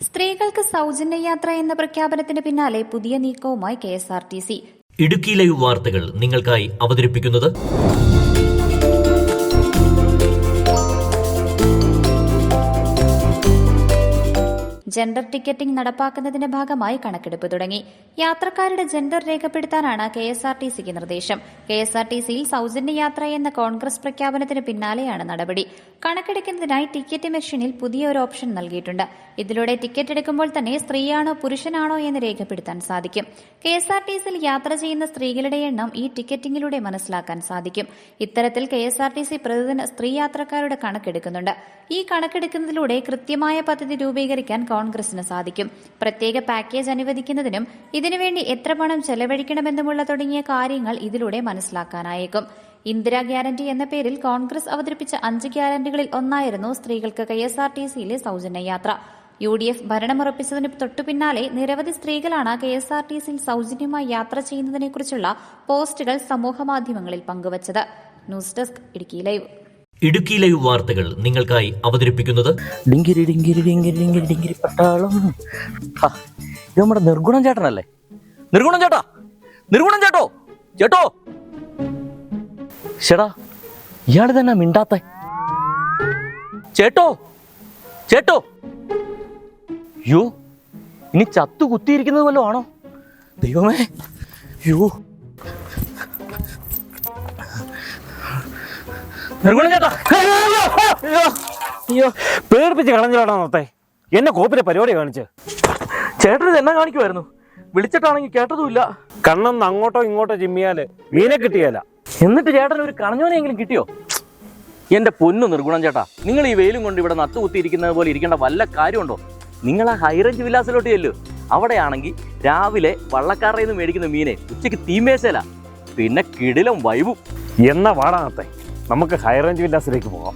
സ്ത്രീകൾക്ക് സൗജന്യ യാത്ര എന്ന പ്രഖ്യാപനത്തിന് പിന്നാലെ പുതിയ നീക്കവുമായി KSRTC. ഇടുക്കി ലൈവ് വാർത്തകൾ നിങ്ങൾക്കായി അവതരിപ്പിക്കുന്നത് ജെൻഡർ ടിക്കറ്റിംഗ് നടപ്പാക്കുന്നതിന്റെ ഭാഗമായി കണക്കെടുപ്പ് തുടങ്ങി. യാത്രക്കാരുടെ ജെൻഡർ രേഖപ്പെടുത്താനാണ് KSRTCക്ക് നിർദ്ദേശം. KSRTCയിൽ സൗജന്യ യാത്ര എന്ന കോൺഗ്രസ് പ്രഖ്യാപനത്തിന് പിന്നാലെയാണ് നടപടി. കണക്കെടുക്കുന്നതിനായി ടിക്കറ്റ് മെഷീനിൽ പുതിയ ഒരു ഓപ്ഷൻ നൽകിയിട്ടുണ്ട്. ഇതിലൂടെ ടിക്കറ്റ് എടുക്കുമ്പോൾ തന്നെ സ്ത്രീയാണോ പുരുഷനാണോ എന്ന് രേഖപ്പെടുത്താൻ സാധിക്കും. KSRTCയിൽ യാത്ര ചെയ്യുന്ന സ്ത്രീകളുടെ എണ്ണം ഈ ടിക്കറ്റിംഗിലൂടെ മനസ്സിലാക്കാൻ സാധിക്കും. ഇത്തരത്തിൽ KSRTC പ്രതിദിന സ്ത്രീ യാത്രക്കാരുടെ കണക്കെടുക്കുന്നുണ്ട്. ഈ കണക്കെടുക്കുന്നതിലൂടെ കൃത്യമായ പദ്ധതി രൂപീകരിക്കാൻ കോൺഗ്രസിന് സാധിക്കും. പ്രത്യേക പാക്കേജ് അനുവദിക്കുന്നതിനും ഇതിനുവേണ്ടി എത്ര പണം ചെലവഴിക്കണമെന്നുമുള്ള തുടങ്ങിയ കാര്യങ്ങൾ ഇതിലൂടെ മനസ്സിലാക്കാനായേക്കും. ഇന്ദിരാ ഗ്യാരണ്ടി എന്ന പേരിൽ കോൺഗ്രസ് അവതരിപ്പിച്ച 5 ഗ്യാരണ്ടികളിൽ ഒന്നായിരുന്നു സ്ത്രീകൾക്ക് KSRTCയിലെ സൗജന്യ യാത്ര. UDF ഭരണമുറപ്പിച്ചതിന് തൊട്ടുപിന്നാലെ നിരവധി സ്ത്രീകളാണ് KSRTCയിൽ സൗജന്യമായി യാത്ര ചെയ്യുന്നതിനെക്കുറിച്ചുള്ള പോസ്റ്റുകൾ സമൂഹമാധ്യമങ്ങളിൽ പങ്കുവച്ചത്. News desk Idukki live. Idukki live വാർത്തകൾ നിങ്ങൾക്കായി അവതരിപ്പിക്കുന്നത് ഡിങ്കിരി പട്ടാളം. ഇത് നമ്മുടെ നിർഗുണം ചേട്ടനല്ലേ? നിർഗുണം ചേട്ടാ, നിർഗുണം ചേട്ടോ, ചേട്ടോ. ചേട്ടാ, ഇയാള് തന്നെ മിണ്ടാത്ത ചേട്ടോ, ചേട്ടോ. യോ, ഇനി ചത്തു കുത്തിയിരിക്കുന്നത് വല്ലതും ആണോ? ദൈവമേ, യോ. പേടിപ്പിച്ച് കളഞ്ഞിലാണോ നോത്തെ? എന്നെ കോപ്പിലെ പരിപാടി കാണിച്ച് ചേട്ടന് എന്നെ കാണിക്കുമായിരുന്നു. വിളിച്ചിട്ടാണെങ്കിൽ കേട്ടതുമില്ല. കണ്ണെന്ന് അങ്ങോട്ടോ ഇങ്ങോട്ടോ ചിമ്മിയാല് മീനെ കിട്ടിയാല. എന്നിട്ട് ചേട്ടൻ ഒരു കണഞ്ഞോനെങ്കിലും കിട്ടിയോ? എന്റെ പൊന്നു നിർഗുണം ചേട്ടാ, നിങ്ങൾ ഈ വെയിലും കൊണ്ട് ഇവിടെ നട്ടുകുത്തിയിരിക്കുന്നത് പോലെ ഇരിക്കേണ്ട വല്ല കാര്യമുണ്ടോ? നിങ്ങൾ ആ ഹൈറേഞ്ച് വിലാസിലോട്ട് ചെല്ലു. അവിടെയാണെങ്കിൽ രാവിലെ വള്ളക്കാരുടെ നിന്ന് മേടിക്കുന്ന മീനെ ഉച്ചയ്ക്ക് തീമേശല, പിന്നെ കിടിലം വൈബും. എന്നാ വാടാ നോത്തെ, നമുക്ക് ഹൈറേഞ്ച് വില്ലാസിലേക്ക് പോകാം.